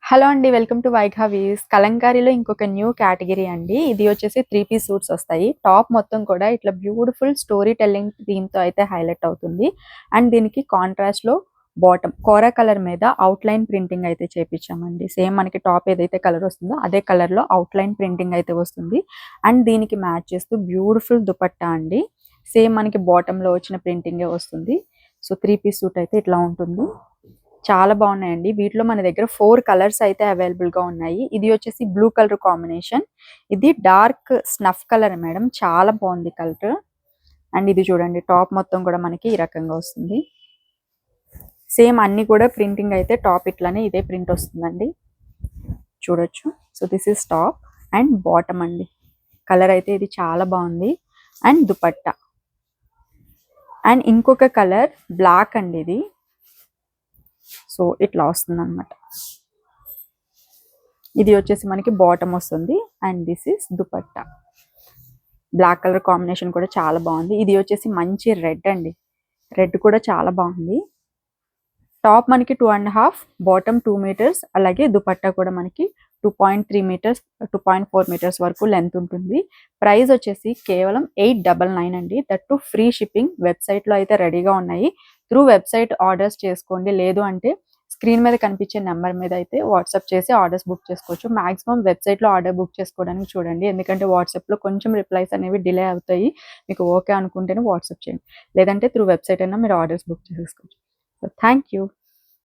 Hello అండి. Welcome to వైఘావీస్. కలంకారీలో ఇంకొక new category అండి. ఇది వచ్చేసి 3 పీస్ సూట్స్ వస్తాయి. టాప్ మొత్తం కూడా ఇట్లా బ్యూటిఫుల్ స్టోరీ టెల్లింగ్ థీమ్‌తో అయితే హైలైట్ అవుతుంది. అండ్ దీనికి కాంట్రాస్ట్‌లో బాటమ్ కోరా కలర్ మీద అవుట్‌లైన్ ప్రింటింగ్ అయితే చేపిచ్చామండి. సేమ్ మనకి టాప్ ఏదైతే కలర్ వస్తుందో అదే కలర్‌లో అవుట్‌లైన్ ప్రింటింగ్ అయితే వస్తుంది. అండ్ దీనికి మ్యాచ్ చేస్తూ బ్యూటిఫుల్ దుపట్టా అండి. సేమ్ మనకి బాటమ్‌లో వచ్చిన ప్రింటింగే వస్తుంది. సో 3 పీస్ సూట్ అయితే ఇట్లా ఉంటుంది. చాలా బాగున్నాయండి. వీటిలో మన దగ్గర 4 కలర్స్ అయితే అవైలబుల్‌గా ఉన్నాయి. ఇది వచ్చేసి బ్లూ కలర్ కాంబినేషన్. ఇది డార్క్ స్నఫ్ కలర్ మేడం. చాలా బాగుంది కలర్. అండ్ ఇది చూడండి టాప్ మొత్తం కూడా మనకి ఈ రకంగా వస్తుంది. సేమ్ అన్ని కూడా ప్రింటింగ్ అయితే టాప్ ఇట్లానే ఇదే ప్రింట్ వస్తుందండి. చూడొచ్చు. So this is top and bottom అండి. కలర్ అయితే ఇది చాలా బాగుంది. అండ్ దుపట్టా. అండ్ ఇంకొక కలర్ బ్లాక్ అండి ఇది. సో ఇట్లా వస్తుంది అనమాట. ఇది వచ్చేసి మనకి బాటమ్ వస్తుంది. And this is dupatta. Black colour combination కూడా చాలా బాగుంది. ఇది వచ్చేసి మంచి రెడ్ అండి. రెడ్ కూడా చాలా బాగుంది. టాప్ మనకి 2.5, బాటమ్ 2 మీటర్స్, అలాగే దుపట్టా కూడా మనకి 2.3 మీటర్స్ 2.4 మీటర్స్ వరకు లెంత్ ఉంటుంది. ప్రైస్ వచ్చేసి కేవలం 899 అండి. That to free shipping. వెబ్సైట్లో అయితే రెడీగా ఉన్నాయి. త్రూ వెబ్సైట్ ఆర్డర్స్ చేసుకోండి. లేదు అంటే స్క్రీన్ మీద కనిపించే నెంబర్ మీద అయితే వాట్సాప్ చేసి ఆర్డర్స్ బుక్ చేసుకోవచ్చు. మాక్సిమం వెబ్సైట్లో ఆర్డర్ బుక్ చేసుకోవడానికి చూడండి. ఎందుకంటే వాట్సాప్లో కొంచెం రిప్లైస్ అనేవి డిలే అవుతాయి. మీకు ఓకే అనుకుంటేనే వాట్సాప్ చేయండి. లేదంటే త్రూ వెబ్సైట్ అయినా మీరు ఆర్డర్స్ బుక్ చేసుకోవచ్చు. So thank you.